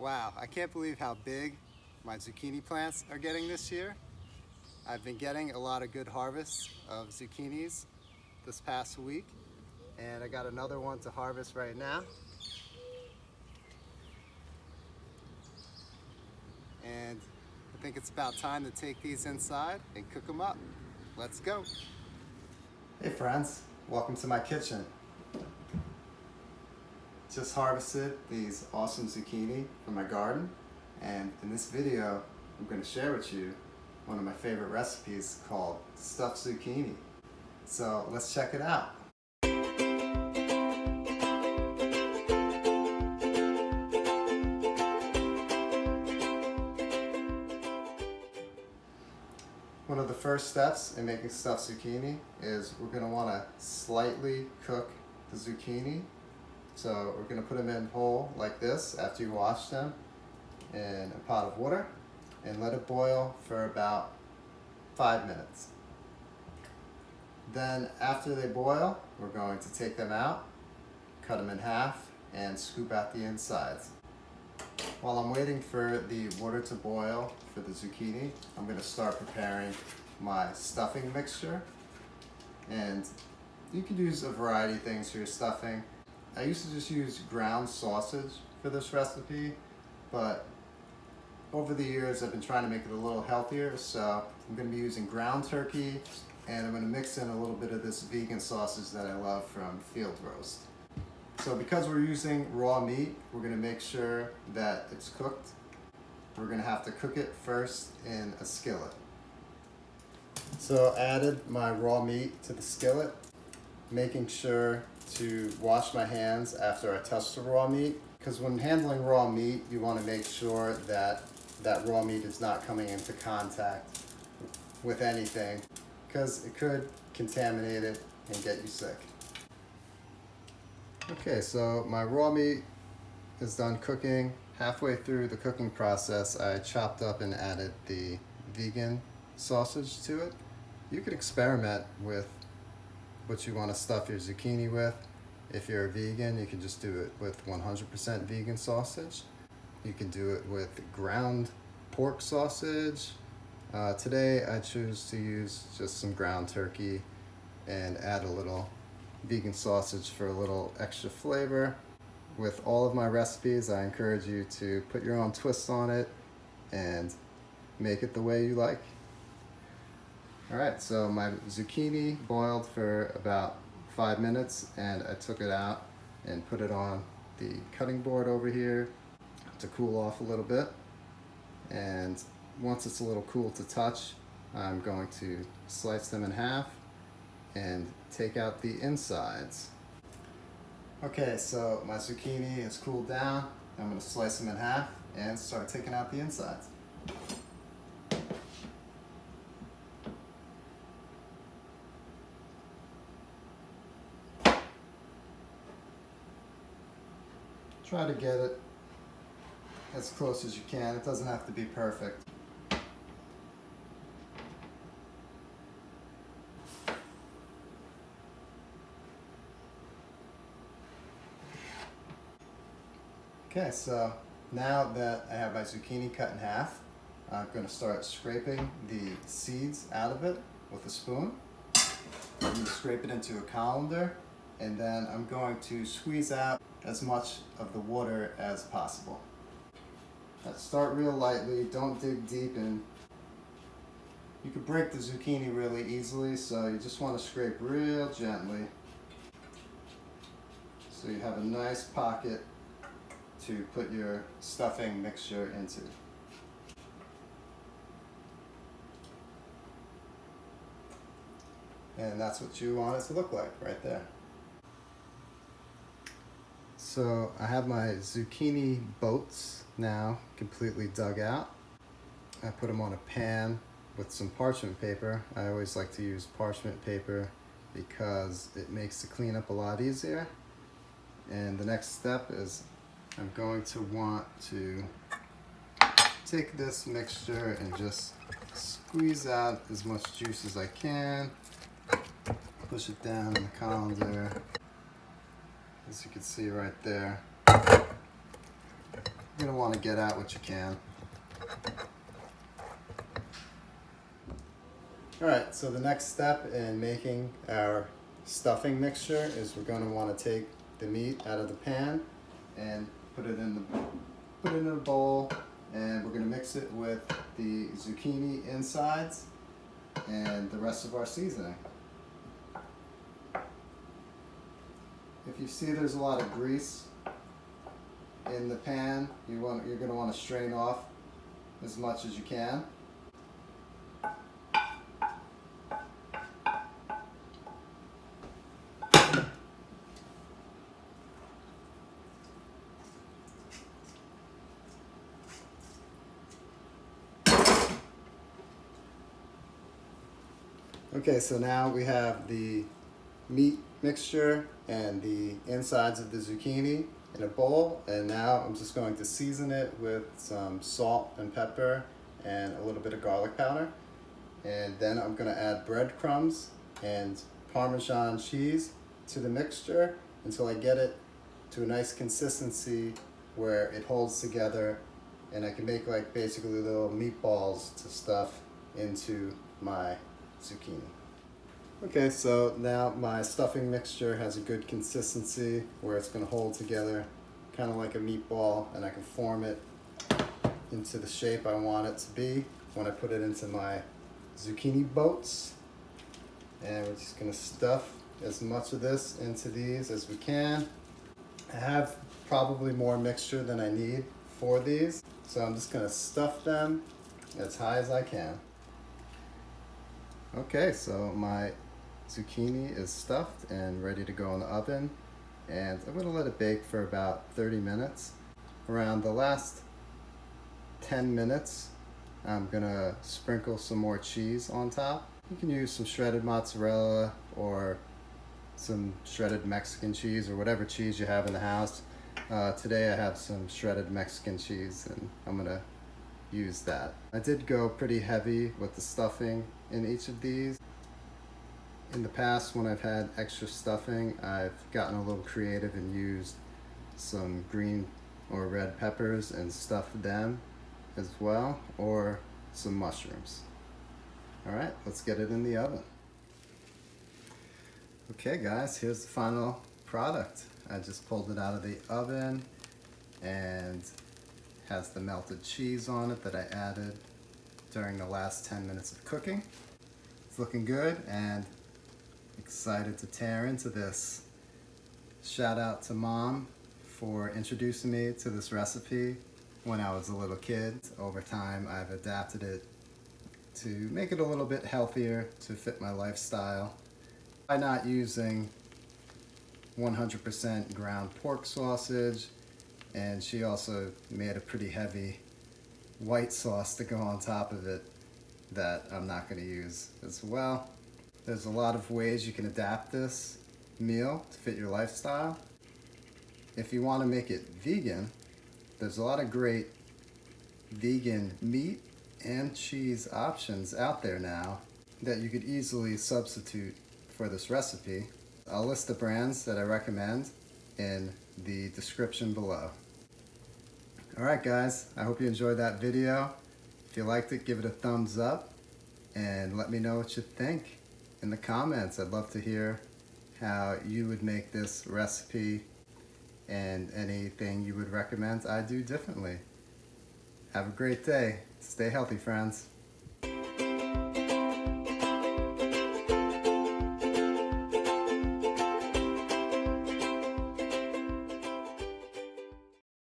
Wow, I can't believe how big my zucchini plants are getting this year. I've been getting a lot of good harvests of zucchinis this past week, and I got another one to harvest right now. And I think it's about time to take these inside and cook them up. Let's go. Hey friends, welcome to my kitchen. Just harvested these awesome zucchini from my garden, and in this video I'm going to share with you one of my favorite recipes called stuffed zucchini. So let's check it out. One of the first steps in making stuffed zucchini is we're going to want to slightly cook the zucchini. So we're going to put them in whole like this after you wash them in a pot of water and let it boil for about 5 minutes. Then after they boil, we're going to take them out, cut them in half, and scoop out the insides. While I'm waiting for the water to boil for the zucchini, I'm going to start preparing my stuffing mixture. And you could use a variety of things for your stuffing. I used to just use ground sausage for this recipe, but over the years I've been trying to make it a little healthier, so I'm going to be using ground turkey, and I'm going to mix in a little bit of this vegan sausage that I love from Field Roast. So because we're using raw meat, we're going to make sure that it's cooked. We're going to have to cook it first in a skillet. So I added my raw meat to the skillet, making sure to wash my hands after I touch the raw meat, because when handling raw meat you want to make sure that that raw meat is not coming into contact with anything, because it could contaminate it and get you sick. Okay, so my raw meat is done cooking. Halfway through the cooking process I chopped up and added the vegan sausage to it. You could experiment with what you want to stuff your zucchini with. If you're a vegan, you can just do it with 100% vegan sausage. You can do it with ground pork sausage. Today I choose to use just some ground turkey and add a little vegan sausage for a little extra flavor. With all of my recipes, I encourage you to put your own twist on it and make it the way you like. Alright, so my zucchini boiled for about 5 minutes, and I took it out and put it on the cutting board over here to cool off a little bit. And once it's a little cool to touch, I'm going to slice them in half and take out the insides. Okay, so my zucchini is cooled down. I'm going to slice them in half and start taking out the insides. Try to get it as close as you can. It doesn't have to be perfect. Okay, so now that I have my zucchini cut in half, I'm going to start scraping the seeds out of it with a spoon. I'm going to scrape it into a colander, and then I'm going to squeeze out as much of the water as possible. Start real lightly, don't dig deep in. You could break the zucchini really easily, so you just want to scrape real gently so you have a nice pocket to put your stuffing mixture into. And that's what you want it to look like right there. So I have my zucchini boats now completely dug out. I put them on a pan with some parchment paper. I always like to use parchment paper because it makes the cleanup a lot easier. And the next step is I'm going to want to take this mixture and just squeeze out as much juice as I can. Push it down in the colander, as you can see right there. You're gonna want to get out what you can. Alright, so the next step in making our stuffing mixture is we're going to want to take the meat out of the pan and put it in a bowl, and we're going to mix it with the zucchini insides and the rest of our seasoning. If you see there's a lot of grease in the pan, you're going to want to strain off as much as you can. Okay, so now we have the meat mixture and the insides of the zucchini in a bowl, and now I'm just going to season it with some salt and pepper and a little bit of garlic powder. And then I'm going to add breadcrumbs and Parmesan cheese to the mixture until I get it to a nice consistency where it holds together and I can make like basically little meatballs to stuff into my zucchini. Okay, so now my stuffing mixture has a good consistency where it's going to hold together kind of like a meatball, and I can form it into the shape I want it to be when I put it into my zucchini boats. And we're just going to stuff as much of this into these as we can. I have probably more mixture than I need for these, so I'm just going to stuff them as high as I can. Okay, so my zucchini is stuffed and ready to go in the oven, and I'm going to let it bake for about 30 minutes. Around the last 10 minutes, I'm going to sprinkle some more cheese on top. You can use some shredded mozzarella or some shredded Mexican cheese or whatever cheese you have in the house. Today I have some shredded Mexican cheese and I'm going to use that. I did go pretty heavy with the stuffing in each of these. In the past, when I've had extra stuffing, I've gotten a little creative and used some green or red peppers and stuffed them as well, or some mushrooms. All right, let's get it in the oven. Okay guys, here's the final product. I just pulled it out of the oven and has the melted cheese on it that I added during the last 10 minutes of cooking. It's looking good and excited to tear into this. Shout out to Mom for introducing me to this recipe when I was a little kid. Over time, I've adapted it to make it a little bit healthier to fit my lifestyle by not using 100% ground pork sausage, and she also made a pretty heavy white sauce to go on top of it that I'm not going to use as well. There's a lot of ways you can adapt this meal to fit your lifestyle. If you want to make it vegan, there's a lot of great vegan meat and cheese options out there now that you could easily substitute for this recipe. I'll list the brands that I recommend in the description below. Alright guys, I hope you enjoyed that video. If you liked it, give it a thumbs up and let me know what you think in the comments. I'd love to hear how you would make this recipe and anything you would recommend I do differently. Have a great day. Stay healthy, friends.